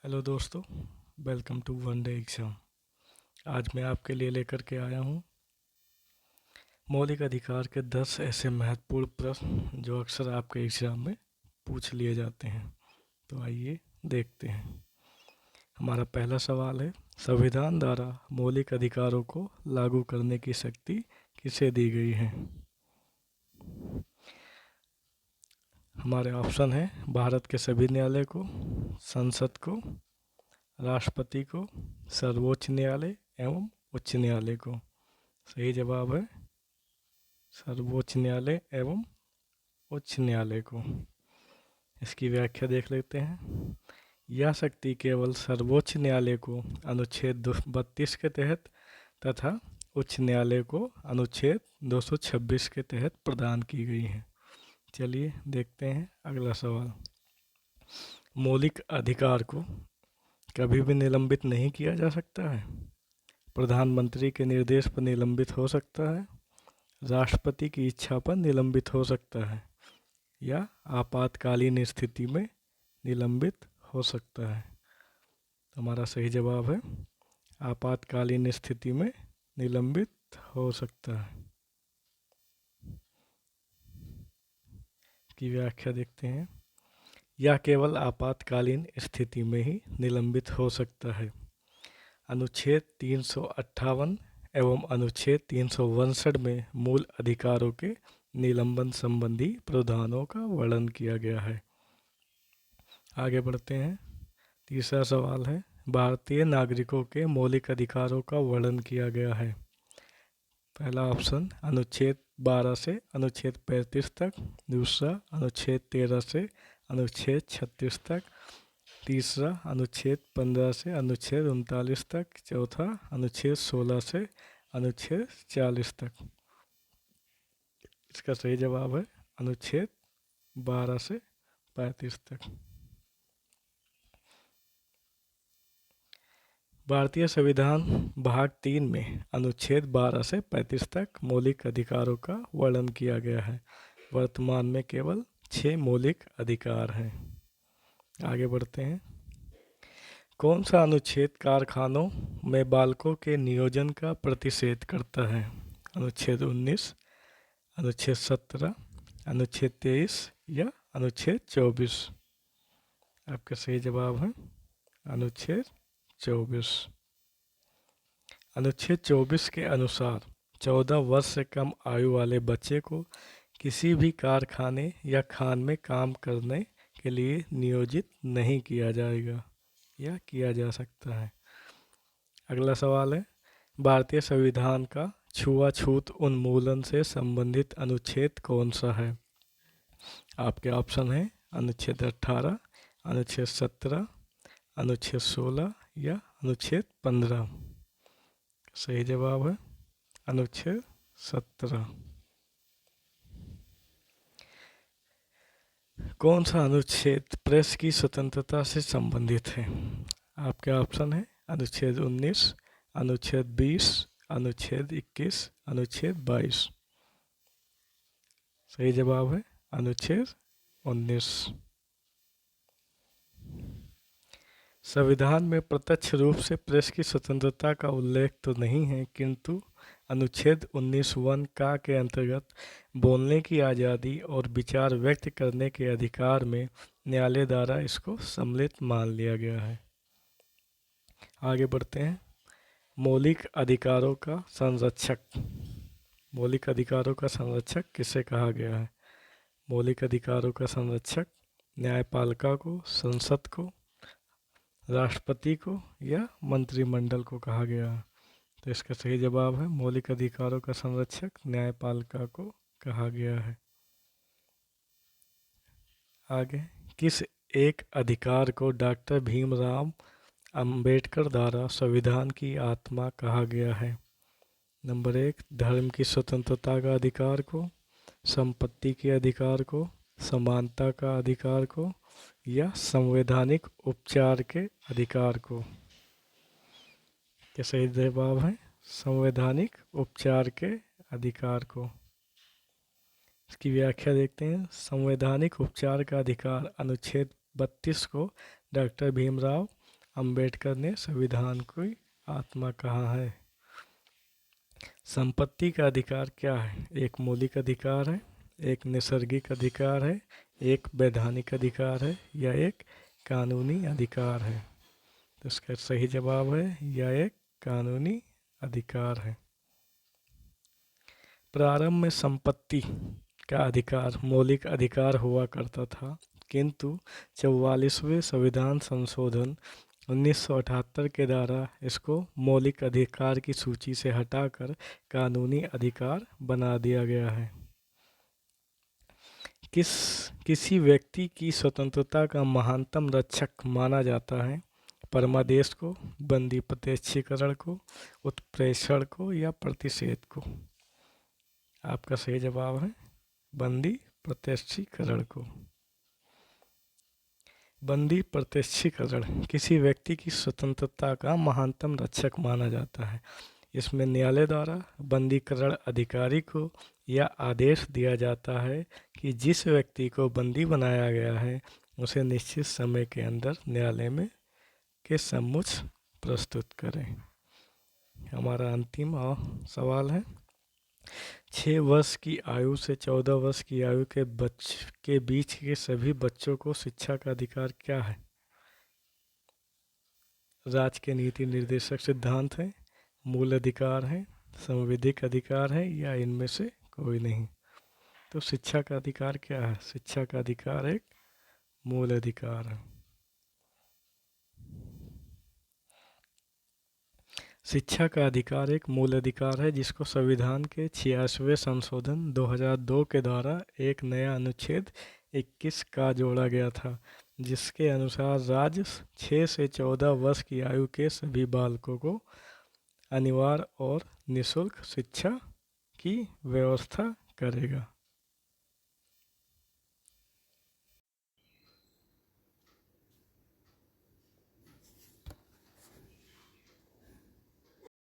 Hello दोस्तों, welcome to one day exam. आज मैं आपके लिए लेकर के आया हूँ मौलिक अधिकार के 10 ऐसे महत्वपूर्ण प्रश्न जो अक्सर आपके एग्ज़ाम में पूछ लिए जाते हैं। तो आइए देखते हैं। हमारा पहला सवाल है, संविधान द्वारा मौलिक अधिकारों को लागू करने की शक्ति किसे दी गई है? हमारे ऑप्शन है भारत के सभी न्यायालय को, संसद को, राष्ट्रपति को, सर्वोच्च न्यायालय एवं उच्च न्यायालय को। सही जवाब है सर्वोच्च न्यायालय एवं उच्च न्यायालय को। इसकी व्याख्या देख लेते हैं। यह शक्ति केवल सर्वोच्च न्यायालय को अनुच्छेद 32 के तहत तथा उच्च न्यायालय को अनुच्छेद 226 के तहत प्रदान की गई है। चलिए देखते हैं अगला सवाल। मौलिक अधिकार को कभी भी निलंबित नहीं किया जा सकता है। प्रधानमंत्री के निर्देश पर निलंबित हो सकता है, राष्ट्रपति की इच्छा पर निलंबित हो सकता है या आपातकालीन स्थिति में निलंबित हो सकता है। तो हमारा सही जवाब है आपातकालीन स्थिति में निलंबित हो सकता है। की व्याख्या देखते हैं। यह केवल आपातकालीन स्थिति में ही निलंबित हो सकता है। अनुच्छेद 358 एवं अनुच्छेद 362 में मूल अधिकारों के निलंबन संबंधी प्रावधानों का वर्णन किया गया है। आगे बढ़ते हैं। तीसरा सवाल है, भारतीय नागरिकों के मौलिक अधिकारों का वर्णन किया गया है। पहला ऑप्शन अनुच्छेद 12 से अनुच्छेद 35 तक, दूसरा अनुच्छेद 13 से अनुच्छेद 36 तक, तीसरा अनुच्छेद 15 से अनुच्छेद 39 तक, चौथा अनुच्छेद 16 से अनुच्छेद 40 तक। इसका सही जवाब है अनुच्छेद 12 से 35 तक। भारतीय संविधान भाग 3 में अनुच्छेद 12 से 35 तक मौलिक अधिकारों का वर्णन किया गया है। वर्तमान में केवल 6 मौलिक अधिकार हैं। आगे बढ़ते हैं। कौन सा अनुच्छेद कारखानों में बालकों के नियोजन का प्रतिषेध करता है? अनुच्छेद 19, अनुच्छेद 17, अनुच्छेद 23 या अनुच्छेद 24? आपका सही जवाब है अनुच्छेद 24। अनुच्छेद 24 के अनुसार 14 वर्ष से कम आयु वाले बच्चे को किसी भी कारखाने या खान में काम करने के लिए नियोजित नहीं किया जाएगा या किया जा सकता है। अगला सवाल है, भारतीय संविधान का छुआछूत उन्मूलन से संबंधित अनुच्छेद कौन सा है? आपके ऑप्शन है अनुच्छेद 18, अनुच्छेद 17, अनुच्छेद 16 या अनुच्छेद 15? सही जवाब है अनुच्छेद 17। कौन सा अनुच्छेद प्रेस की स्वतंत्रता से संबंधित है? आपके ऑप्शन है अनुच्छेद 19, अनुच्छेद 20, अनुच्छेद 21, अनुच्छेद 22? सही जवाब है अनुच्छेद 19। संविधान में प्रत्यक्ष रूप से प्रेस की स्वतंत्रता का उल्लेख तो नहीं है, किंतु अनुच्छेद 19(1) का के अंतर्गत बोलने की आज़ादी और विचार व्यक्त करने के अधिकार में न्यायालय द्वारा इसको सम्मिलित मान लिया गया है। आगे बढ़ते हैं। मौलिक अधिकारों का संरक्षक। मौलिक अधिकारों का संरक्षक किसे कहा गया है? मौलिक अधिकारों का संरक्षक न्यायपालिका को, संसद को, राष्ट्रपति को या मंत्रिमंडल को कहा गया है? तो इसका सही जवाब है मौलिक अधिकारों का संरक्षक न्यायपालिका को कहा गया है। आगे, किस एक अधिकार को डॉक्टर भीमराव अंबेडकर द्वारा संविधान की आत्मा कहा गया है? नंबर 1, धर्म की स्वतंत्रता का अधिकार को, संपत्ति के अधिकार को, समानता का अधिकार को या संवैधानिक उपचार के अधिकार को? क्या सही जवाब है संवैधानिक उपचार के अधिकार को? इसकी व्याख्या देखते हैं। संवैधानिक उपचार का अधिकार अनुच्छेद 32 को डॉक्टर भीमराव अंबेडकर ने संविधान की आत्मा कहा है। संपत्ति का अधिकार क्या है? एक मौलिक अधिकार है, एक नैसर्गिक अधिकार है, एक वैधानिक अधिकार है या एक कानूनी अधिकार है? तो इसका सही जवाब है यह एक कानूनी अधिकार है। प्रारंभ में संपत्ति का अधिकार मौलिक अधिकार हुआ करता था, किंतु 44वें संविधान संशोधन 1978 के द्वारा इसको मौलिक अधिकार की सूची से हटाकर कानूनी अधिकार बना दिया गया है। किसी व्यक्ति की स्वतंत्रता का महानतम रक्षक माना जाता है? परमादेश को, बंदी प्रत्यक्षीकरण को, उत्प्रेषण को या प्रतिषेध को? आपका सही जवाब है बंदी प्रत्यक्षीकरण को। बंदी प्रत्यक्षीकरण किसी व्यक्ति की स्वतंत्रता का महानतम रक्षक माना जाता है। इसमें न्यायालय द्वारा बंदीकरण अधिकारी को यह आदेश दिया जाता है कि जिस व्यक्ति को बंदी बनाया गया है उसे निश्चित समय के अंदर न्यायालय में के सम्मुख प्रस्तुत करें। हमारा अंतिम सवाल है, 6 वर्ष की आयु से 14 वर्ष की आयु के बीच के सभी बच्चों को शिक्षा का अधिकार क्या है? राज्य के नीति निर्देशक सिद्धांत है, मूल अधिकार है, संवैधानिक अधिकार है या इनमें से कोई नहीं? तो शिक्षा का अधिकार क्या है? शिक्षा का अधिकार एक मूल अधिकार है। शिक्षा का अधिकार एक मूल अधिकार है जिसको संविधान के 86वें संशोधन 2002 के द्वारा एक नया अनुच्छेद 21 का जोड़ा गया था, जिसके अनुसार राज्य 6 से 14 वर्ष की आयु के सभी बालकों को अनिवार्य और निःशुल्क शिक्षा की व्यवस्था करेगा।